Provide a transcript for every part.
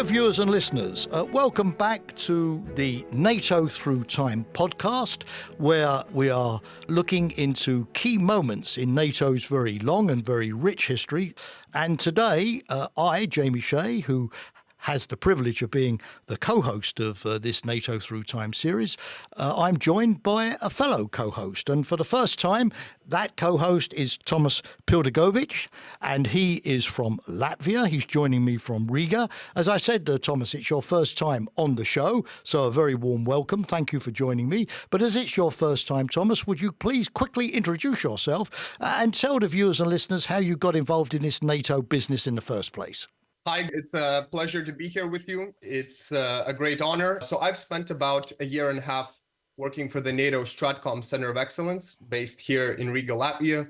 Dear viewers and listeners, welcome back to the NATO Through Time podcast, where we are looking into key moments in NATO's very long and very rich history. And today, I, Jamie Shea, who has the privilege of being the co-host of this NATO Through Time series, I'm joined by a fellow co-host. And for the first time, that co-host is Thomas Pildagovic, and he is from Latvia. He's joining me from Riga. As I said, Thomas, it's your first time on the show, so a very warm welcome. Thank you for joining me. But as it's your first time, Thomas, would you please quickly introduce yourself and tell the viewers and listeners how you got involved in this NATO business in the first place? Hi, it's a pleasure to be here with you. It's a great honor. So I've spent about a year and a half working for the NATO Stratcom Center of Excellence based here in Riga, Latvia.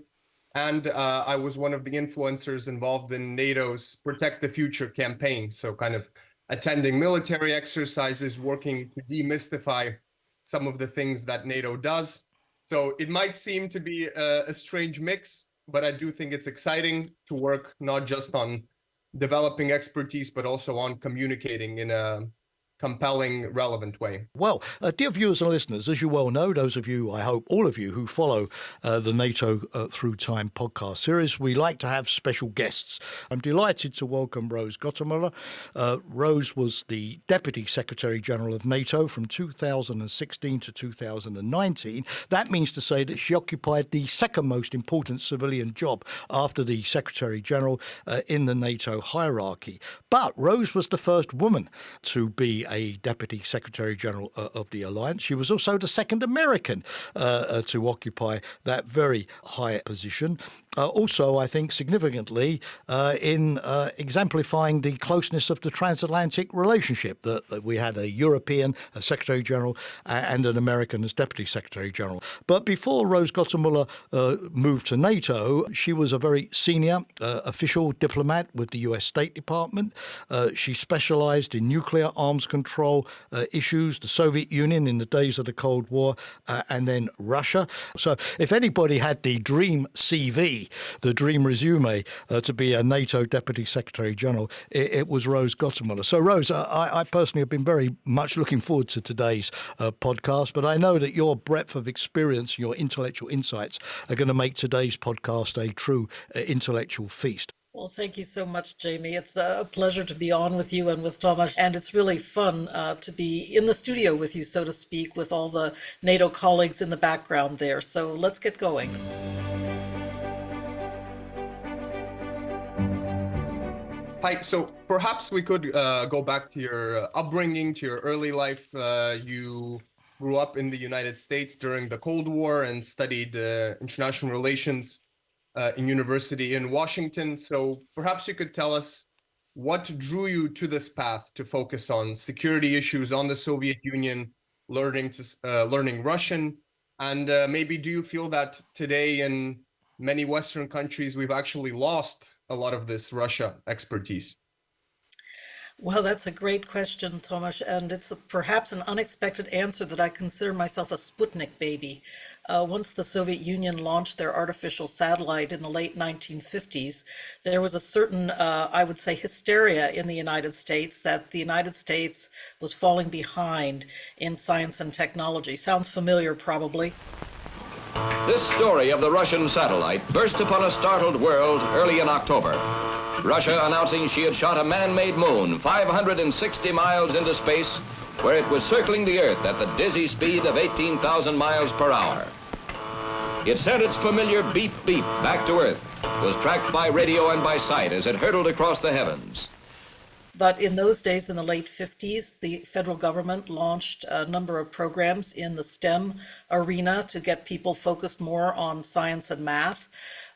And I was one of the influencers involved in NATO's Protect the Future campaign. So kind of attending military exercises, working to demystify some of the things that NATO does. So it might seem to be a strange mix, but I do think it's exciting to work not just on developing expertise, but also on communicating in a compelling, relevant way. Well, dear viewers and listeners, as you well know, those of you, I hope all of you who follow the NATO Through Time podcast series, we like to have special guests. I'm delighted to welcome Rose Gottemoeller. Rose was the Deputy Secretary General of NATO from 2016 to 2019. That means to say that she occupied the second most important civilian job after the Secretary General in the NATO hierarchy. But Rose was the first woman to be a Deputy Secretary General of the Alliance. She was also the second American to occupy that very high position. Also, I think significantly in exemplifying the closeness of the transatlantic relationship, that we had a European Secretary General and an American as Deputy Secretary General. But before Rose Gottemoeller moved to NATO, she was a very senior official diplomat with the US State Department. She specialized in nuclear arms control issues, the Soviet Union in the days of the Cold War, and then Russia. So if anybody had the dream CV, the dream resume to be a NATO Deputy Secretary General, it was Rose Gottemoeller. So Rose, I personally have been very much looking forward to today's podcast, but I know that your breadth of experience, your intellectual insights are going to make today's podcast a true intellectual feast. Well, thank you so much, Jamie. It's a pleasure to be on with you and with Thomas, and it's really fun to be in the studio with you, so to speak, with all the NATO colleagues in the background there. So let's get going. Hi, so perhaps we could go back to your upbringing, to your early life. You grew up in the United States during the Cold War and studied international relations in university in Washington. So perhaps you could tell us what drew you to this path to focus on security issues on the Soviet Union, learning Russian, and maybe do you feel that today in many Western countries we've actually lost a lot of this Russia expertise? Well, that's a great question, Thomas, and it's perhaps an unexpected answer that I consider myself a Sputnik baby. Once the Soviet Union launched their artificial satellite in the late 1950s, there was a certain, I would say, hysteria in the United States that the United States was falling behind in science and technology. Sounds familiar, probably. This story of the Russian satellite burst upon a startled world early in October. Russia announcing she had shot a man-made moon 560 miles into space, where it was circling the Earth at the dizzy speed of 18,000 miles per hour. It sent its familiar beep-beep back to Earth, was tracked by radio and by sight as it hurtled across the heavens. But in those days, in the late 50s, the federal government launched a number of programs in the STEM arena to get people focused more on science and math.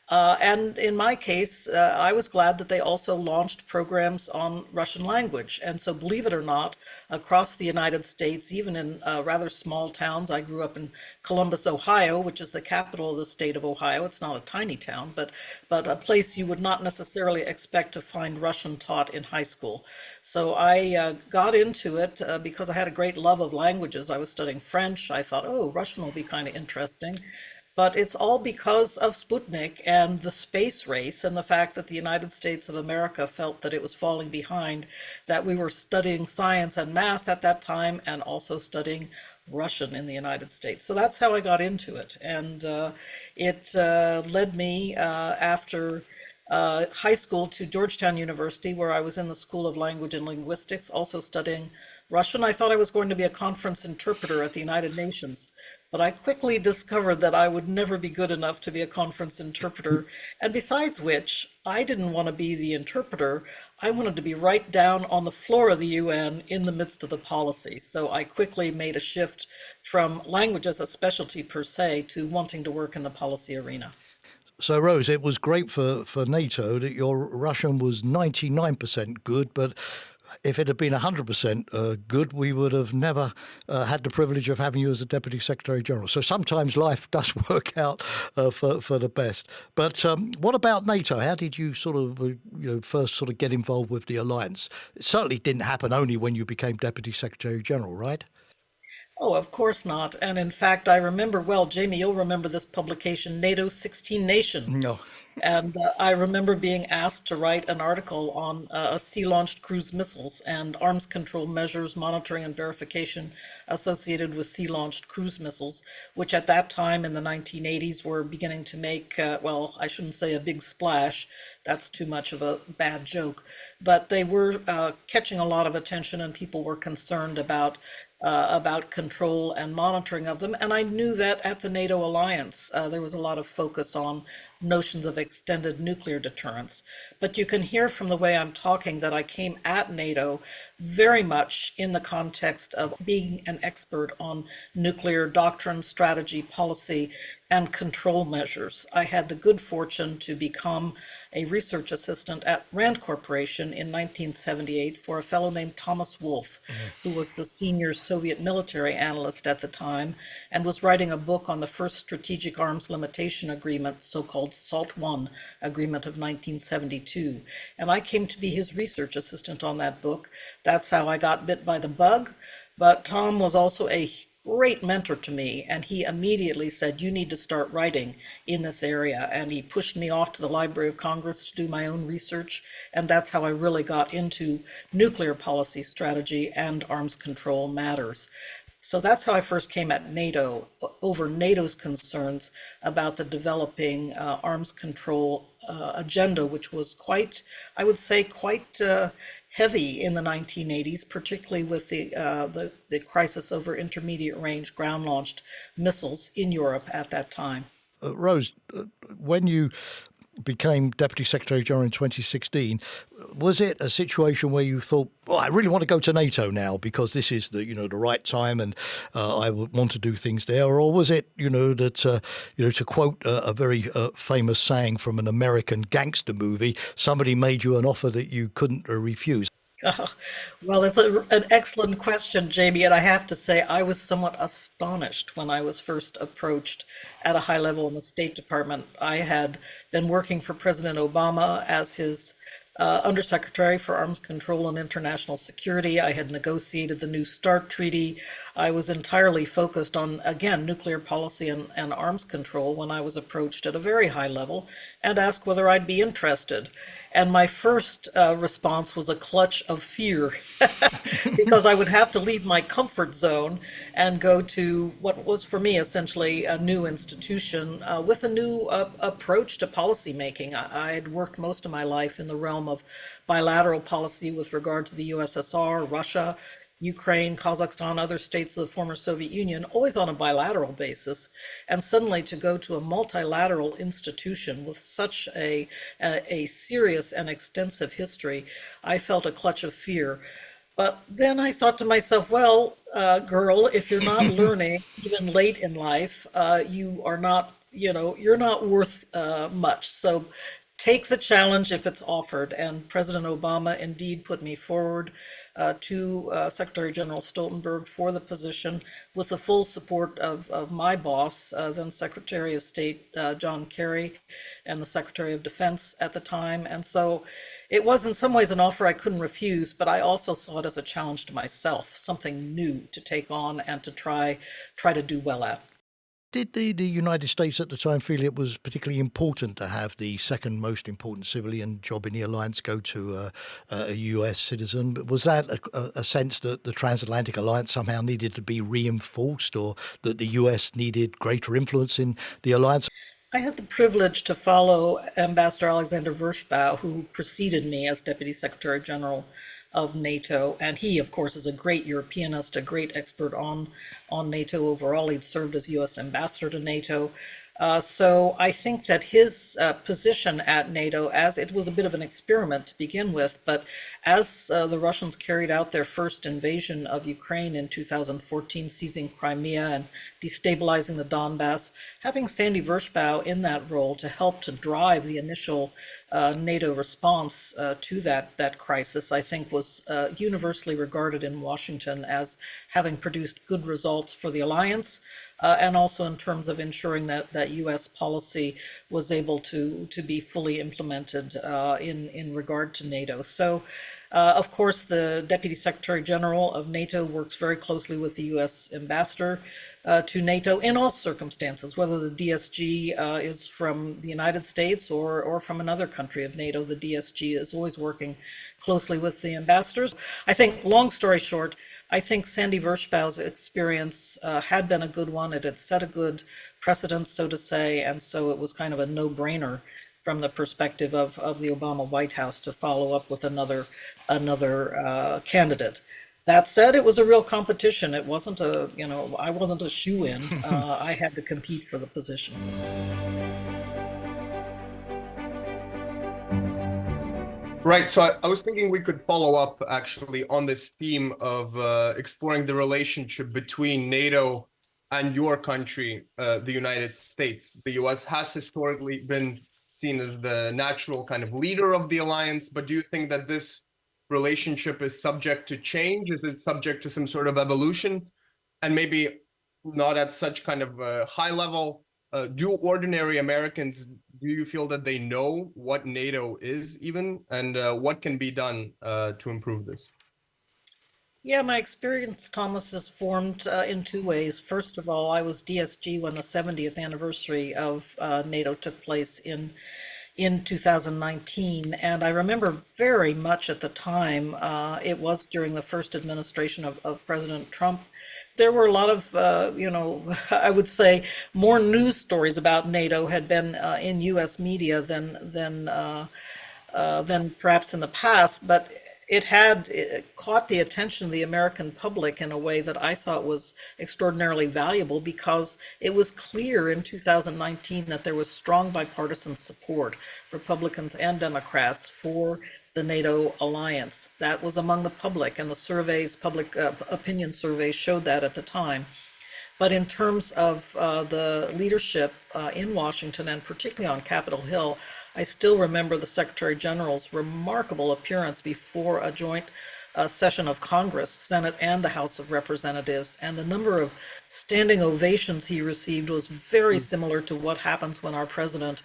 And in my case, I was glad that they also launched programs on Russian language. And so, believe it or not, across the United States, even in rather small towns, I grew up in Columbus, Ohio, which is the capital of the state of Ohio. It's not a tiny town, but a place you would not necessarily expect to find Russian taught in high school. So I got into it because I had a great love of languages. I was studying French. I thought, oh, Russian will be kind of interesting. But it's all because of Sputnik and the space race and the fact that the United States of America felt that it was falling behind, that we were studying science and math at that time and also studying Russian in the United States. So that's how I got into it. And it led me after high school to Georgetown University, where I was in the School of Language and Linguistics, also studying Russian. I thought I was going to be a conference interpreter at the United Nations, but I quickly discovered that I would never be good enough to be a conference interpreter. And besides which, I didn't want to be the interpreter. I wanted to be right down on the floor of the UN in the midst of the policy. So I quickly made a shift from language as a specialty per se to wanting to work in the policy arena. So, Rose, it was great for NATO that your Russian was 99% good, but if it had been 100% good, we would have never had the privilege of having you as the Deputy Secretary General. So sometimes life does work out for the best. But what about NATO? How did you sort of, first sort of get involved with the alliance? It certainly didn't happen only when you became Deputy Secretary General, right? Oh, of course not. And in fact, I remember, well, Jamie, you'll remember this publication, NATO 16 Nations. No. And I remember being asked to write an article on sea-launched cruise missiles and arms control measures, monitoring and verification associated with sea-launched cruise missiles, which at that time in the 1980s were beginning to make, well, I shouldn't say a big splash. That's too much of a bad joke. But they were catching a lot of attention, and people were concerned about control and monitoring of them. And I knew that at the NATO alliance, there was a lot of focus on notions of extended nuclear deterrence. But you can hear from the way I'm talking that I came at NATO very much in the context of being an expert on nuclear doctrine, strategy, policy, and control measures. I had the good fortune to become a research assistant at Rand Corporation in 1978 for a fellow named Thomas Wolfe, who was the senior Soviet military analyst at the time and was writing a book on the first strategic arms limitation agreement, so-called SALT I agreement of 1972. And I came to be his research assistant on that book. That's how I got bit by the bug. But Tom was also a great mentor to me, and he immediately said, you need to start writing in this area. And he pushed me off to the Library of Congress to do my own research, and that's how I really got into nuclear policy strategy and arms control matters. So that's how I first came at NATO, over NATO's concerns about the developing arms control agenda, which was quite, I would say, quite heavy in the 1980s, particularly with the crisis over intermediate range ground-launched missiles in Europe at that time. Rose, when you became Deputy Secretary General in 2016, was it a situation where you thought, well, I really want to go to NATO now because this is the right time and I would want to do things there? Or was it, that, to quote a very famous saying from an American gangster movie, somebody made you an offer that you couldn't refuse? Well, it's an excellent question, Jamie, and I have to say I was somewhat astonished when I was first approached at a high level in the State Department. I had been working for President Obama as his Undersecretary for Arms Control and International Security. I had negotiated the New START Treaty. I was entirely focused on, again, nuclear policy and arms control when I was approached at a very high level and asked whether I'd be interested. And my first response was a clutch of fear because I would have to leave my comfort zone and go to what was for me essentially a new institution with a new approach to policy making. I had worked most of my life in the realm of bilateral policy with regard to the USSR, Russia, Ukraine, Kazakhstan, other states of the former Soviet Union, always on a bilateral basis, and suddenly to go to a multilateral institution with such a serious and extensive history, I felt a clutch of fear. But then I thought to myself, well, girl, if you're not learning, even late in life, you are not, you're not worth much. So take the challenge if it's offered. And President Obama indeed put me forward to Secretary General Stoltenberg for the position with the full support of my boss, then Secretary of State John Kerry, and the Secretary of Defense at the time. And so it was in some ways an offer I couldn't refuse, but I also saw it as a challenge to myself, something new to take on and to try to do well at. Did the United States at the time feel it was particularly important to have the second most important civilian job in the alliance go to a US citizen? But was that a sense that the transatlantic alliance somehow needed to be reinforced, or that the US needed greater influence in the alliance? I had the privilege to follow Ambassador Alexander Verschbau, who preceded me as Deputy Secretary General of NATO, and he, of course, is a great Europeanist, a great expert on NATO overall. He'd served as U.S. ambassador to NATO. So I think that his position at NATO, as it was a bit of an experiment to begin with, but as the Russians carried out their first invasion of Ukraine in 2014, seizing Crimea and destabilizing the Donbass, having Sandy Verschbau in that role to help to drive the initial NATO response to that crisis, I think was universally regarded in Washington as having produced good results for the alliance. And also in terms of ensuring that U.S. policy was able to be fully implemented in regard to NATO. So, of course, the Deputy Secretary General of NATO works very closely with the U.S. ambassador to NATO in all circumstances, whether the DSG is from the United States or from another country of NATO. The DSG is always working closely with the ambassadors. I think, long story short, I think Sandy Verschbau's experience had been a good one. It had set a good precedent, so to say, and so it was kind of a no-brainer from the perspective of the Obama White House to follow up with another candidate. That said, it was a real competition. It wasn't I wasn't a shoo-in. I had to compete for the position. Right. So I was thinking we could follow up actually on this theme of exploring the relationship between NATO and your country, the United States. The US has historically been seen as the natural kind of leader of the alliance, but do you think that this relationship is subject to change? Is it subject to some sort of evolution? And maybe not at such kind of a high level. Do ordinary Americans, do you feel that they know what NATO is even, and what can be done to improve this? Yeah, my experience, Thomas, is formed in two ways. First of all, I was DSG when the 70th anniversary of NATO took place in 2019, and I remember very much at the time, it was during the first administration of President Trump. There were a lot of, I would say more news stories about NATO had been in U.S. media than perhaps in the past, but it had caught the attention of the American public in a way that I thought was extraordinarily valuable, because it was clear in 2019 that there was strong bipartisan support, Republicans and Democrats, for the NATO alliance. That was among the public, and the surveys, public opinion surveys showed that at the time. But in terms of the leadership in Washington, and particularly on Capitol Hill, I still remember the Secretary General's remarkable appearance before a joint session of Congress, Senate and the House of Representatives, and the number of standing ovations he received was very similar to what happens when our president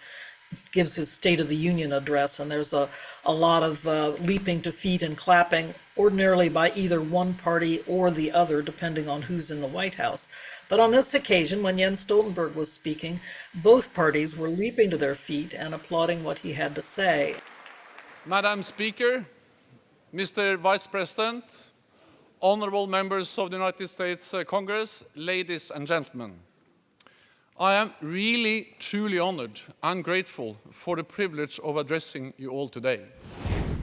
gives his State of the Union address, and there's a lot of leaping to feet and clapping, ordinarily by either one party or the other, depending on who's in the White House. But on this occasion, when Jens Stoltenberg was speaking, both parties were leaping to their feet and applauding what he had to say. Madam Speaker, Mr. Vice President, honorable members of the United States Congress, ladies and gentlemen. I am really, truly honored and grateful for the privilege of addressing you all today.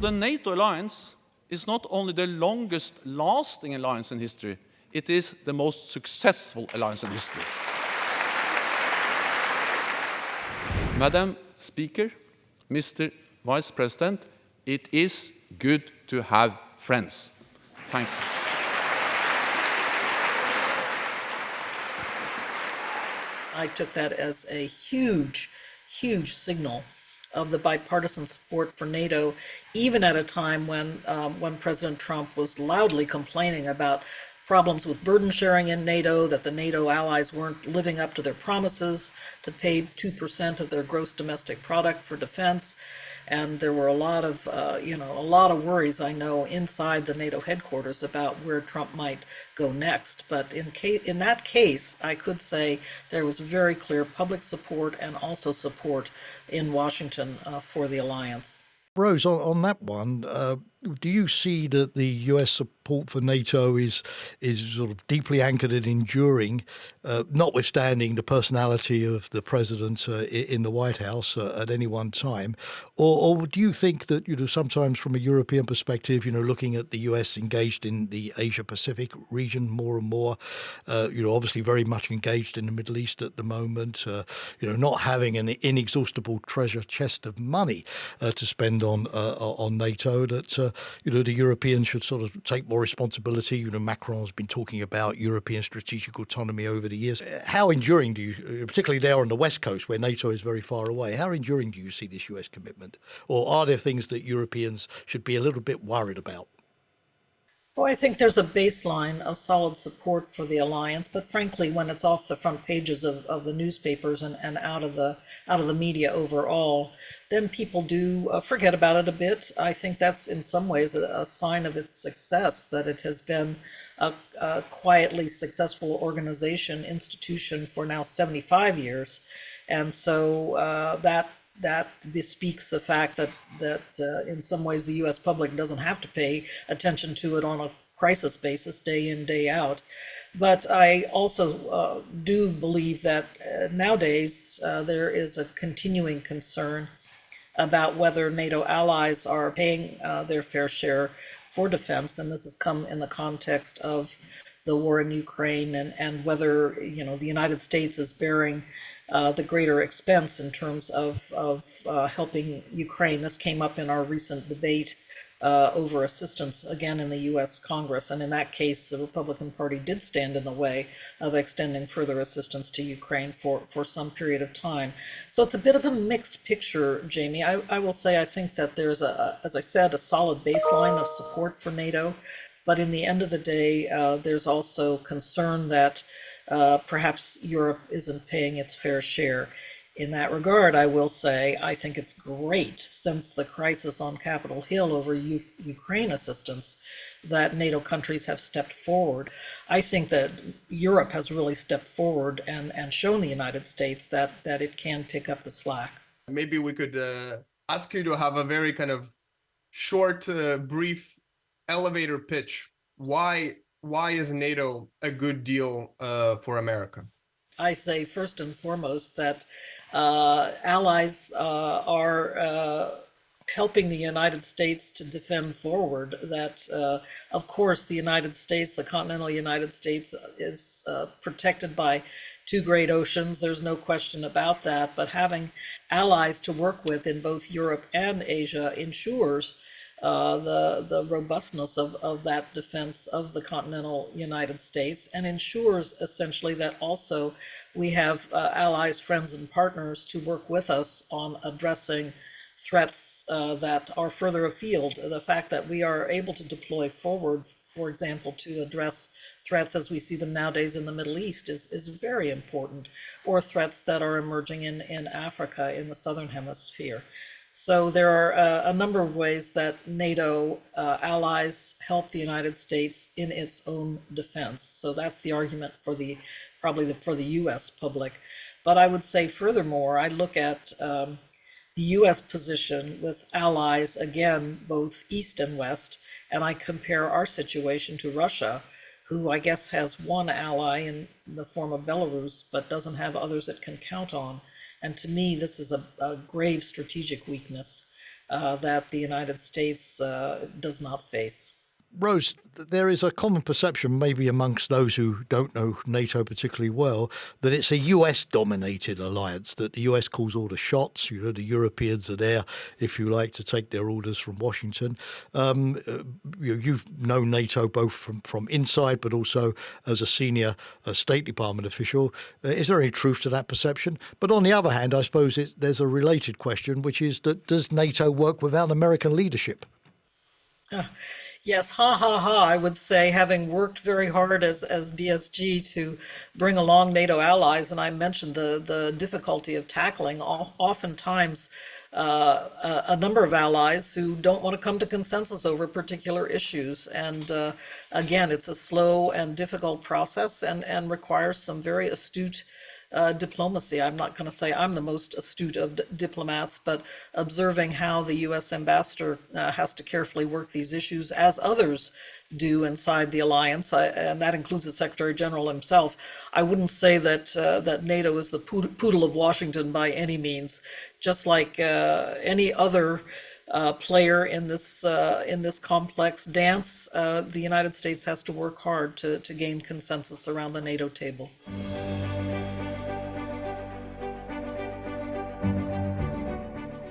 The NATO alliance is not only the longest lasting alliance in history, it is the most successful alliance in history. Madam Speaker, Mr. Vice President, it is good to have friends. Thank you. I took that as a huge, huge signal of the bipartisan support for NATO, even at a time when President Trump was loudly complaining about problems with burden sharing in NATO, that the NATO allies weren't living up to their promises to pay 2% of their gross domestic product for defense. And there were a lot of worries, I know, inside the NATO headquarters about where Trump might go next. But in that case, I could say there was very clear public support and also support in Washington for the alliance. Rose, on that one, do you see that the US support for NATO is sort of deeply anchored and enduring, notwithstanding the personality of the president in the White House at any one time? Or do you think that, sometimes from a European perspective, looking at the US engaged in the Asia-Pacific region more and more, obviously very much engaged in the Middle East at the moment, not having an inexhaustible treasure chest of money to spend on NATO, that the Europeans should sort of take more responsibility? Macron's been talking about European strategic autonomy over the years. How enduring do you, particularly there on the West Coast where NATO is very far away, how enduring do you see this US commitment? Or are there things that Europeans should be a little bit worried about? Well, I think there's a baseline of solid support for the alliance, but frankly, when it's off the front pages of the newspapers and out of the media overall, then people do forget about it a bit. I think that's in some ways a sign of its success, that it has been a quietly successful institution for now 75 years. And so that bespeaks the fact that in some ways the U.S. public doesn't have to pay attention to it on a crisis basis, day in, day out. But I also do believe that nowadays there is a continuing concern about whether NATO allies are paying their fair share for defense, and this has come in the context of the war in Ukraine and whether the United States is bearing the greater expense in terms of helping Ukraine. This came up in our recent debate over assistance, again, in the U.S. Congress. And in that case, the Republican Party did stand in the way of extending further assistance to Ukraine for some period of time. So it's a bit of a mixed picture, Jamie. I will say I think that there's, as I said, a solid baseline of support for NATO. But in the end of the day, there's also concern that perhaps Europe isn't paying its fair share. In that regard, I will say I think it's great, since the crisis on Capitol Hill over Ukraine assistance, that NATO countries have stepped forward. I think that Europe has really stepped forward and shown the United States that it can pick up the slack. Maybe we could ask you to have a very kind of short, brief elevator pitch. Why is NATO a good deal for America? I say first and foremost that allies are helping the United States to defend forward. That, of course, the United States, the continental United States, is protected by two great oceans. There's no question about that. But having allies to work with in both Europe and Asia ensures the robustness of that defense of the continental United States, and ensures essentially that also we have allies, friends, and partners to work with us on addressing threats that are further afield. The fact that we are able to deploy forward, for example, to address threats as we see them nowadays in the Middle East is very important, or threats that are emerging in Africa, in the Southern Hemisphere. So there are a number of ways that NATO allies help the United States in its own defense. So that's the argument for probably for the U.S. public. But I would say furthermore, I look at the U.S. position with allies, again, both East and West, and I compare our situation to Russia, who I guess has one ally in the form of Belarus, but doesn't have others it can count on. And to me, this is a grave strategic weakness that the United States does not face. Rose, there is a common perception, maybe amongst those who don't know NATO particularly well, that it's a US-dominated alliance, that the US calls all the shots. The Europeans are there, if you like, to take their orders from Washington. You've known NATO both from inside, but also as a senior State Department official. Is there any truth to that perception? But on the other hand, I suppose there's a related question, which is that does NATO work without American leadership? Yes, ha ha ha, I would say, having worked very hard as DSG to bring along NATO allies, and I mentioned the difficulty of tackling oftentimes a number of allies who don't want to come to consensus over particular issues. And again, it's a slow and difficult process and requires some very astute diplomacy. I'm not going to say I'm the most astute of diplomats, but observing how the U.S. ambassador has to carefully work these issues, as others do inside the alliance, and that includes the Secretary General himself. I wouldn't say that NATO is the poodle of Washington by any means. Just like any other player in this complex dance, the United States has to work hard to gain consensus around the NATO table.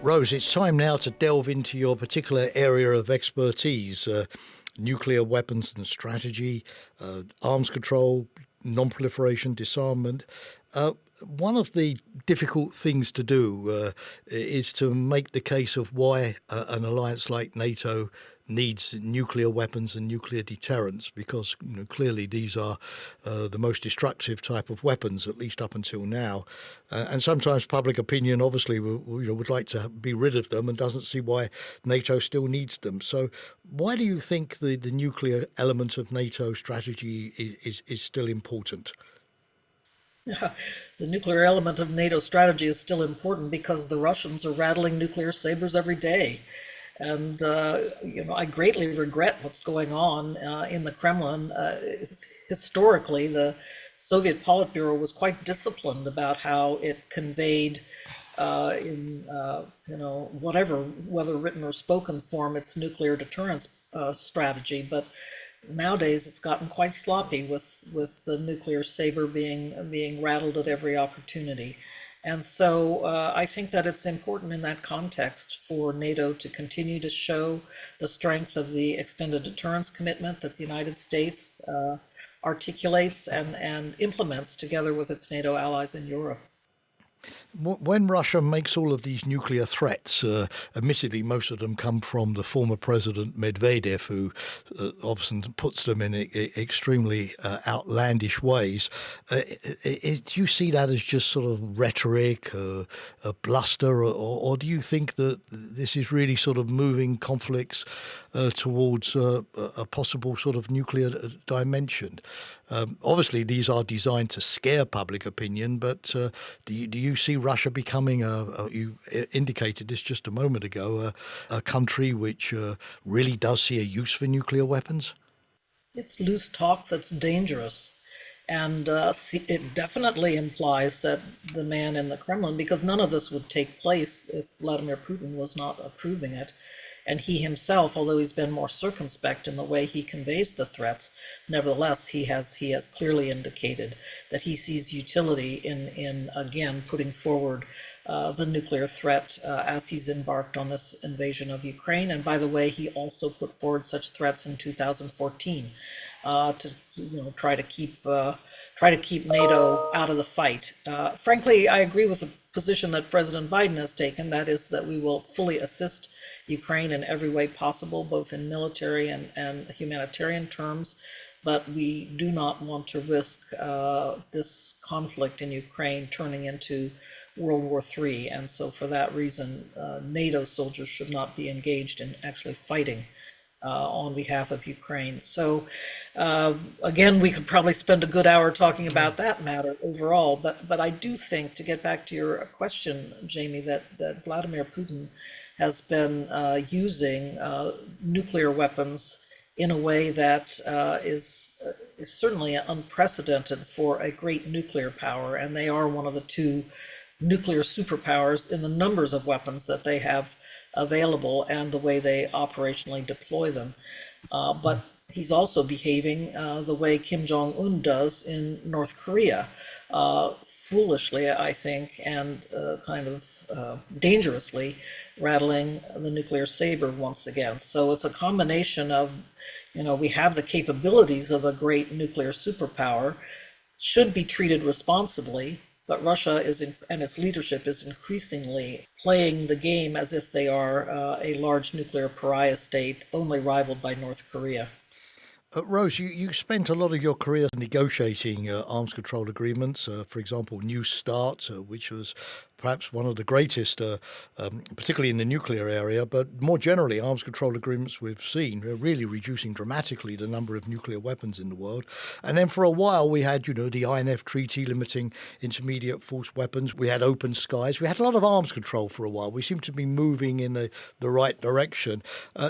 Rose, it's time now to delve into your particular area of expertise, nuclear weapons and strategy, arms control, non-proliferation, disarmament. One of the difficult things to do is to make the case of why an alliance like NATO needs nuclear weapons and nuclear deterrence, because clearly these are the most destructive type of weapons, at least up until now. And sometimes public opinion obviously would like to be rid of them and doesn't see why NATO still needs them. So why do you think the nuclear element of NATO strategy is still important? The nuclear element of NATO strategy is still important because the Russians are rattling nuclear sabers every day. And, I greatly regret what's going on in the Kremlin. Historically, the Soviet Politburo was quite disciplined about how it conveyed whether written or spoken form, its nuclear deterrence strategy. But nowadays, it's gotten quite sloppy with the nuclear saber being rattled at every opportunity. And so I think that it's important in that context for NATO to continue to show the strength of the extended deterrence commitment that the United States articulates and implements together with its NATO allies in Europe. When Russia makes all of these nuclear threats, admittedly most of them come from the former president Medvedev, who often puts them in extremely outlandish ways. Do you see that as just sort of rhetoric, a bluster, or do you think that this is really sort of moving conflicts towards a possible sort of nuclear dimension? Obviously, these are designed to scare public opinion, but do you see Russia becoming, you indicated this just a moment ago, a country which really does see a use for nuclear weapons? It's loose talk that's dangerous. And it definitely implies that the man in the Kremlin, because none of this would take place if Vladimir Putin was not approving it. And he himself, although he's been more circumspect in the way he conveys the threats, nevertheless, he has clearly indicated that he sees utility in again, putting forward the nuclear threat as he's embarked on this invasion of Ukraine. And by the way, he also put forward such threats in 2014 to try to keep NATO out of the fight. Frankly, I agree with the position that President Biden has taken, that is that we will fully assist Ukraine in every way possible, both in military and humanitarian terms, but we do not want to risk this conflict in Ukraine turning into World War III. And so for that reason, NATO soldiers should not be engaged in actually fighting on behalf of Ukraine. So again, we could probably spend a good hour talking about that matter overall, but I do think, to get back to your question, Jamie, that Vladimir Putin has been using nuclear weapons in a way that is certainly unprecedented for a great nuclear power, and they are one of the two nuclear superpowers in the numbers of weapons that they have available and the way they operationally deploy them. But he's also behaving the way Kim Jong-un does in North Korea, foolishly, I think, and kind of dangerously rattling the nuclear saber once again. So it's a combination of, we have the capabilities of a great nuclear superpower, should be treated responsibly, but Russia and its leadership is increasingly playing the game as if they are a large nuclear pariah state, only rivaled by North Korea. Rose, you spent a lot of your career negotiating arms control agreements, for example, New START, which was perhaps one of the greatest, particularly in the nuclear area, but more generally, arms control agreements we've seen are really reducing dramatically the number of nuclear weapons in the world. And then for a while, we had, the INF Treaty limiting intermediate force weapons. We had open skies. We had a lot of arms control for a while. We seem to be moving in the right direction.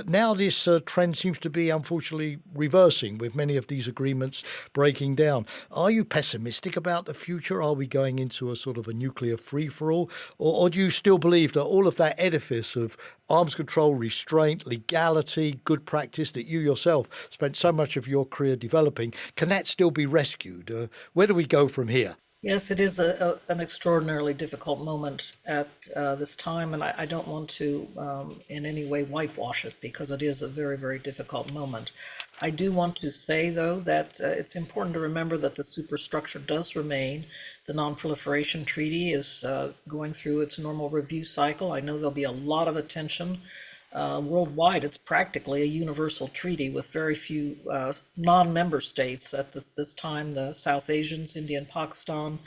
Now this trend seems to be, unfortunately, reversing with many of these agreements breaking down. Are you pessimistic about the future? Are we going into a sort of a nuclear free-for-all? Or do you still believe that all of that edifice of arms control, restraint, legality, good practice that you yourself spent so much of your career developing, can that still be rescued? Where do we go from here? Yes, it is an extraordinarily difficult moment at this time, and I don't want to in any way whitewash it because it is a very, very difficult moment. I do want to say, though, that it's important to remember that the superstructure does remain. The Non-Proliferation Treaty is going through its normal review cycle. I know there'll be a lot of attention worldwide. It's practically a universal treaty with very few non-member states at this time. The South Asians, India and Pakistan,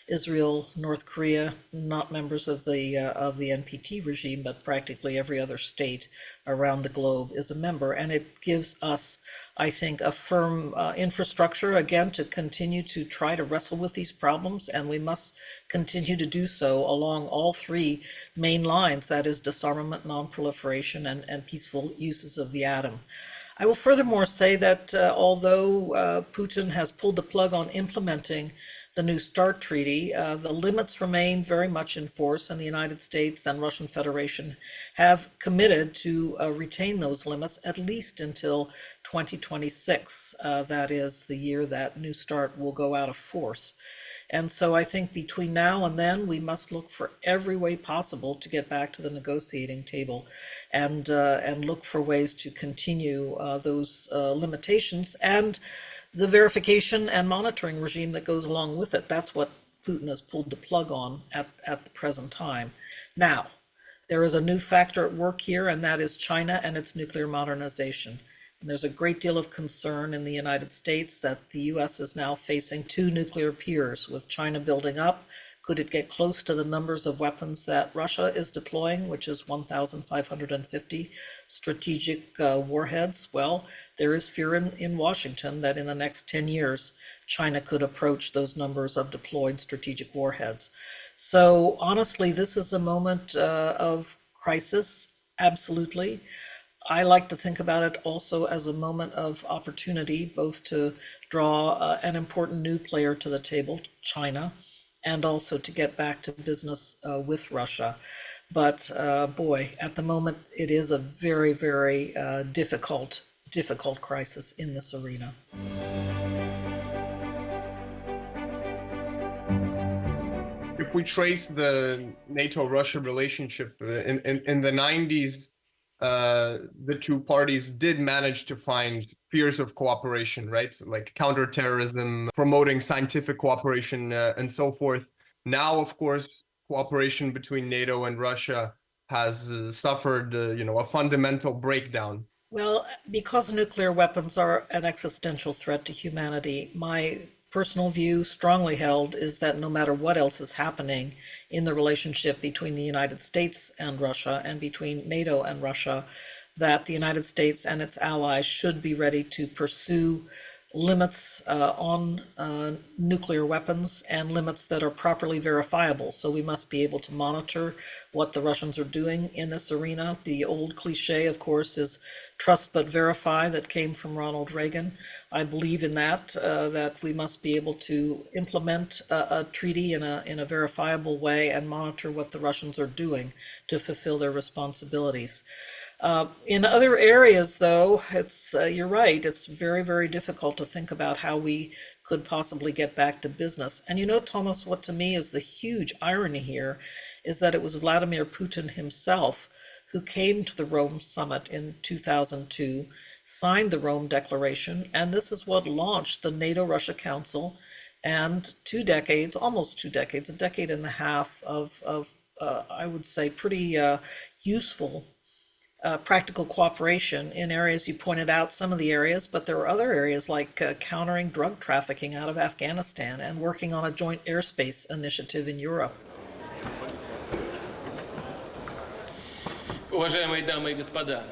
Israel, North Korea, not members of the NPT regime, but practically every other state around the globe is a member. And it gives us, I think, a firm infrastructure, again, to continue to try to wrestle with these problems. And we must continue to do so along all three main lines, that is disarmament, non-proliferation, and peaceful uses of the atom. I will furthermore say that although Putin has pulled the plug on implementing the New START treaty, the limits remain very much in force, and the United States and Russian Federation have committed to retain those limits at least until 2026. That is the year that New START will go out of force. And so I think between now and then, we must look for every way possible to get back to the negotiating table and look for ways to continue those limitations and the verification and monitoring regime that goes along with it. That's what Putin has pulled the plug on at the present time. Now, there is a new factor at work here, and that is China and its nuclear modernization. And there's a great deal of concern in the United States that the U.S. is now facing two nuclear peers, with China building up. Could it get close to the numbers of weapons that Russia is deploying, which is 1,550 strategic warheads? Well, there is fear in Washington that in the next 10 years, China could approach those numbers of deployed strategic warheads. So honestly, this is a moment of crisis, absolutely. I like to think about it also as a moment of opportunity, both to draw an important new player to the table, China, and also to get back to business with Russia. But boy, at the moment, it is a very, very difficult crisis in this arena. If we trace the NATO-Russia relationship in the 90s, the two parties did manage to find spheres of cooperation, right? Like counterterrorism, promoting scientific cooperation, and so forth. Now, of course, cooperation between NATO and Russia has suffered, a fundamental breakdown. Well, because nuclear weapons are an existential threat to humanity, my personal view, strongly held, is that no matter what else is happening in the relationship between the United States and Russia and between NATO and Russia, that the United States and its allies should be ready to pursue limits on nuclear weapons and limits that are properly verifiable. So we must be able to monitor what the Russians are doing in this arena. The old cliche, of course, is trust but verify, that came from Ronald Reagan. I believe in that, that we must be able to implement a treaty in a verifiable way and monitor what the Russians are doing to fulfill their responsibilities. In other areas, though, you're right, it's very, very difficult to think about how we could possibly get back to business. And Thomas, what to me is the huge irony here is that it was Vladimir Putin himself who came to the Rome summit in 2002, signed the Rome Declaration, and this is what launched the NATO-Russia Council and 2 decades, almost 2 decades, a decade and a half of I would say, pretty useful practical cooperation in areas. You pointed out some of the areas, but there were other areas like countering drug trafficking out of Afghanistan and working on a joint airspace initiative in Europe. Уважаемые дамы и господа,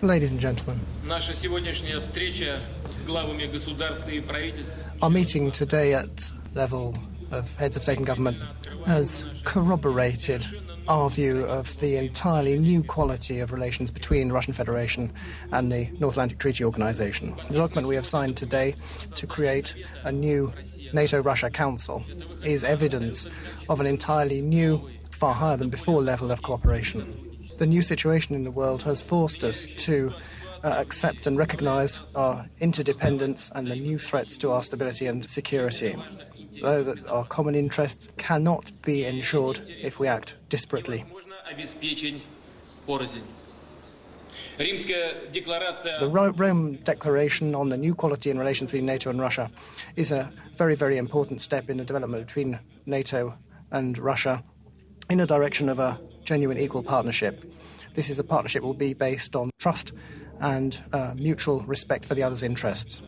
Ladies and gentlemen, наша сегодняшняя встреча с главами государств и правительств our meeting today at level of heads of state and government has corroborated our view of the entirely new quality of relations between the Russian Federation and the North Atlantic Treaty Organization. The document we have signed today to create a new NATO-Russia Council is evidence of an entirely new, far higher than before level of cooperation. The new situation in the world has forced us to accept and recognize our interdependence and the new threats to our stability and security, though that our common interests cannot be ensured if we act disparately. The Rome Declaration on the new quality in relations between NATO and Russia is a very, very important step in the development between NATO and Russia in a direction of a genuine equal partnership. This is a partnership that will be based on trust and mutual respect for the other's interests.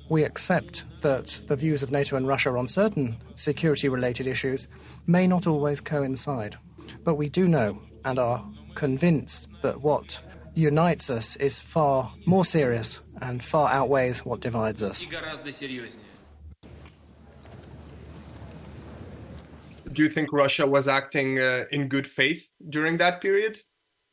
We accept that the views of NATO and Russia on certain security-related issues may not always coincide, but we do know and are convinced that what unites us is far more serious and far outweighs what divides us. Do you think Russia was acting in good faith during that period?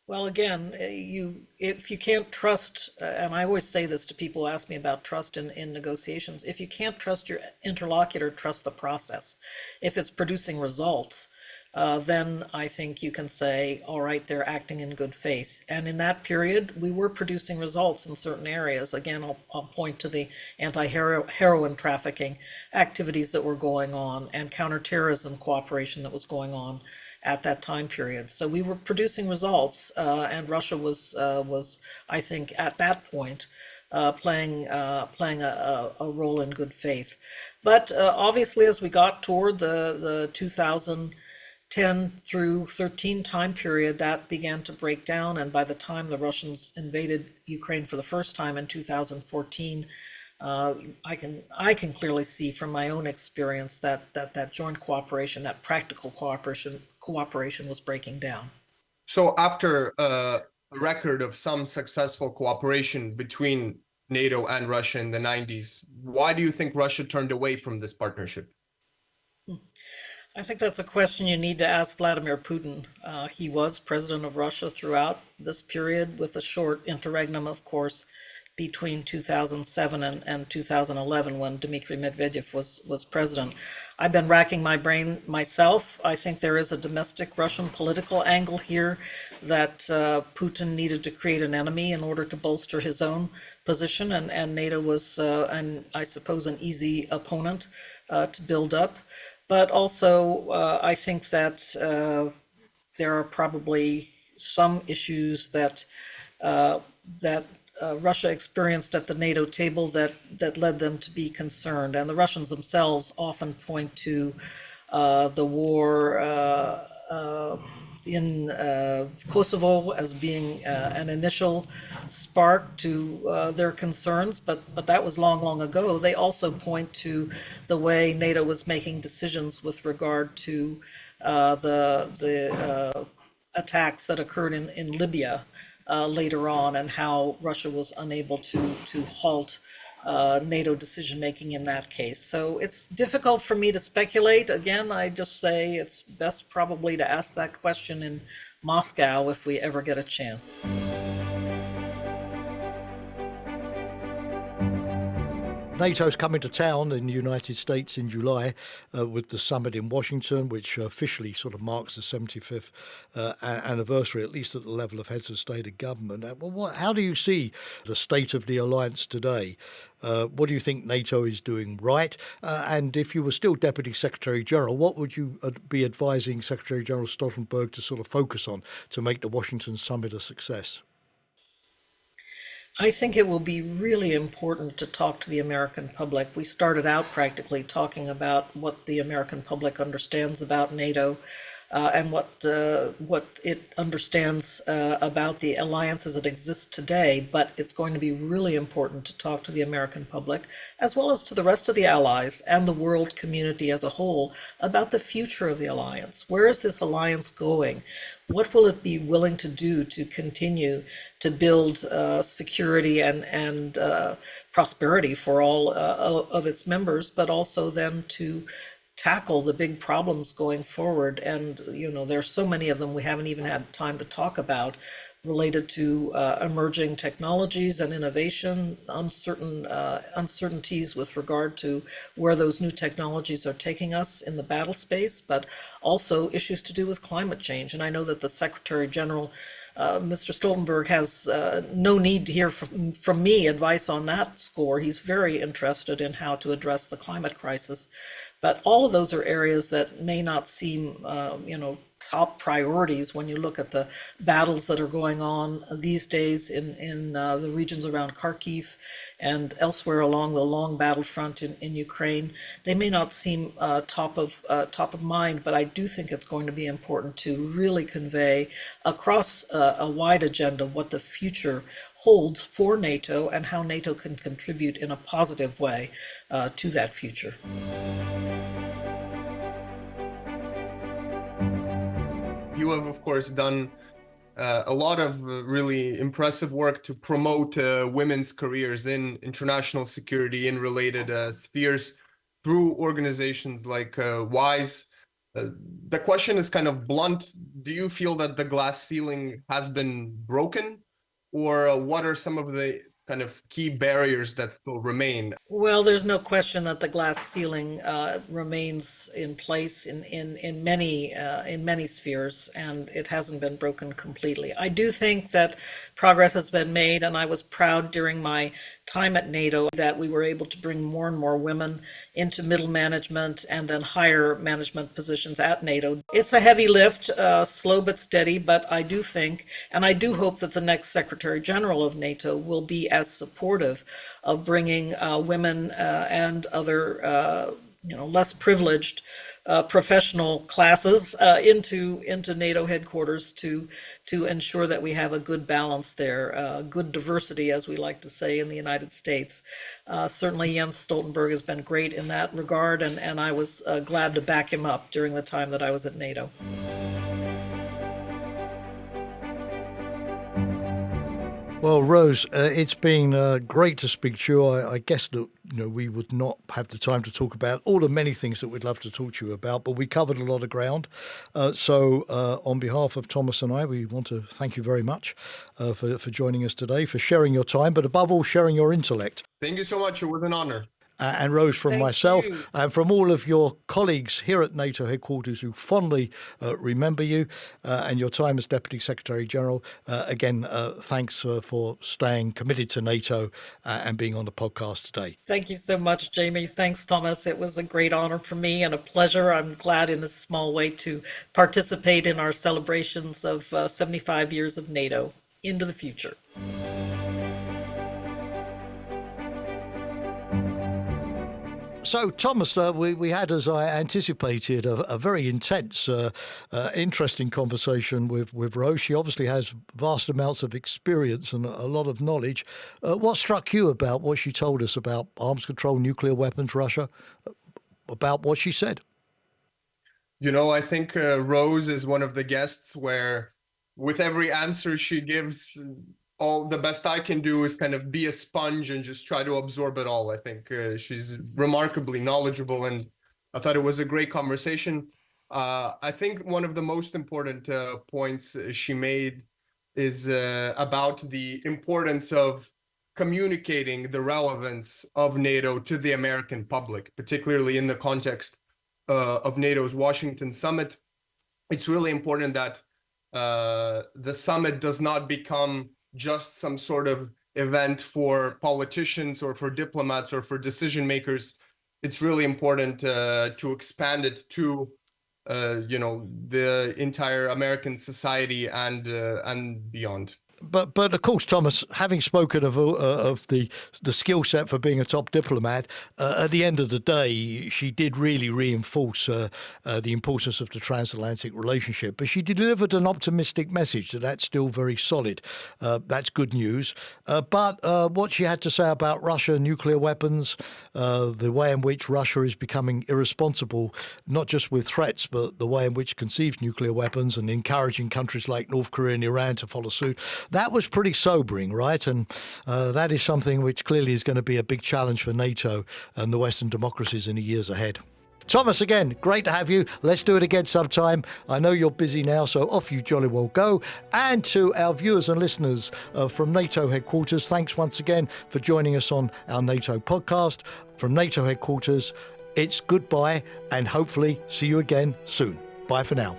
Well, again, if you can't trust, and I always say this to people who ask me about trust in negotiations, if you can't trust your interlocutor, trust the process. If it's producing results, then I think you can say, all right, they're acting in good faith. And in that period, we were producing results in certain areas. Again, I'll point to the anti-heroin trafficking activities that were going on and counterterrorism cooperation that was going on at that time period. So we were producing results, and Russia was, I think, at that point, playing a role in good faith. But obviously, as we got toward the 2010 through 13 time period, that began to break down, and by the time the Russians invaded Ukraine for the first time in 2014, I can clearly see from my own experience that joint cooperation, that practical cooperation was breaking down. So after a record of some successful cooperation between NATO and Russia in the 90s, why do you think Russia turned away from this partnership? I think that's a question you need to ask Vladimir Putin. He was president of Russia throughout this period, with a short interregnum, of course, between 2007 and 2011 when Dmitry Medvedev was president. I've been racking my brain myself. I think there is a domestic Russian political angle here that Putin needed to create an enemy in order to bolster his own position, and NATO was, and I suppose, an easy opponent to build up. But also, I think that there are probably some issues that Russia experienced at the NATO table that led them to be concerned. And the Russians themselves often point to the war in Kosovo as being an initial spark to their concerns, but that was long, long ago. They also point to the way NATO was making decisions with regard to the attacks that occurred in Libya later on, and how Russia was unable to halt NATO decision-making in that case. So it's difficult for me to speculate. Again, I just say it's best probably to ask that question in Moscow if we ever get a chance. NATO's coming to town in the United States in July with the summit in Washington, which officially sort of marks the 75th anniversary, at least at the level of heads of state and government. How do you see the state of the alliance today? What do you think NATO is doing right? And if you were still Deputy Secretary General, what would you be advising Secretary General Stoltenberg to sort of focus on to make the Washington summit a success? I think it will be really important to talk to the American public. We started out practically talking about what the American public understands about NATO, and what it understands about the alliance as it exists today. But it's going to be really important to talk to the American public, as well as to the rest of the allies and the world community as a whole, about the future of the alliance. Where is this alliance going? What will it be willing to do to continue to build security and prosperity for all of its members, but also then to tackle the big problems going forward? And, there's so many of them we haven't even had time to talk about, related to emerging technologies and innovation, uncertainties with regard to where those new technologies are taking us in the battle space, but also issues to do with climate change. And I know that the Secretary General, Mr. Stoltenberg, has no need to hear from me advice on that score. He's very interested in how to address the climate crisis. But all of those are areas that may not seem, top priorities when you look at the battles that are going on these days in the regions around Kharkiv and elsewhere along the long battlefront in Ukraine. They may not seem top of mind, but I do think it's going to be important to really convey across a wide agenda what the future holds for NATO and how NATO can contribute in a positive way to that future. You have, of course, done a lot of really impressive work to promote women's careers in international security in related spheres through organizations like WISE. The question is kind of blunt. Do you feel that the glass ceiling has been broken, or what are some of the kind of key barriers that still remain? Well, there's no question that the glass ceiling remains in place in many spheres, and it hasn't been broken completely. I do think that progress has been made, and I was proud during my time at NATO that we were able to bring more and more women into middle management and then higher management positions at NATO. It's a heavy lift, slow but steady, but I do think, and I do hope that the next Secretary General of NATO will be as supportive of bringing women and other less privileged professional classes into NATO headquarters to ensure that we have a good balance there, good diversity, as we like to say in the United States. Certainly Jens Stoltenberg has been great in that regard, and I was glad to back him up during the time that I was at NATO. Well, Rose, it's been great to speak to you. I guess that we would not have the time to talk about all the many things that we'd love to talk to you about, but we covered a lot of ground. So on behalf of Thomas and I, we want to thank you very much for joining us today, for sharing your time, but above all, sharing your intellect. Thank you so much. It was an honor. And Rose, from Thank myself you. and from all of your colleagues here at NATO headquarters who fondly remember you and your time as Deputy Secretary General, again, thanks for staying committed to NATO and being on the podcast today. Thank you so much, Jamie. Thanks, Thomas. It was a great honor for me and a pleasure. I'm glad in this small way to participate in our celebrations of 75 years of NATO into the future. So, Thomas, we had, as I anticipated, a very intense, interesting conversation with Rose. She obviously has vast amounts of experience and a lot of knowledge. What struck you about what she told us about arms control, nuclear weapons, Russia, about what she said? I think Rose is one of the guests where with every answer she gives, all the best I can do is kind of be a sponge and just try to absorb it all. I think she's remarkably knowledgeable, and I thought it was a great conversation. I think one of the most important points she made is about the importance of communicating the relevance of NATO to the American public, particularly in the context of NATO's Washington summit. It's really important that the summit does not become just some sort of event for politicians or for diplomats or for decision makers. It's really important to expand it to the entire American society and beyond. But of course, Thomas, having spoken of the skill set for being a top diplomat, at the end of the day, she did really reinforce the importance of the transatlantic relationship. But she delivered an optimistic message that's still very solid. That's good news. But what she had to say about Russia nuclear weapons, the way in which Russia is becoming irresponsible, not just with threats, but the way in which it conceives nuclear weapons and encouraging countries like North Korea and Iran to follow suit, that was pretty sobering, right? And that is something which clearly is going to be a big challenge for NATO and the Western democracies in the years ahead. Thomas, again, great to have you. Let's do it again sometime. I know you're busy now, so off you jolly well go. And to our viewers and listeners from NATO headquarters, thanks once again for joining us on our NATO podcast. From NATO headquarters, it's goodbye and hopefully see you again soon. Bye for now.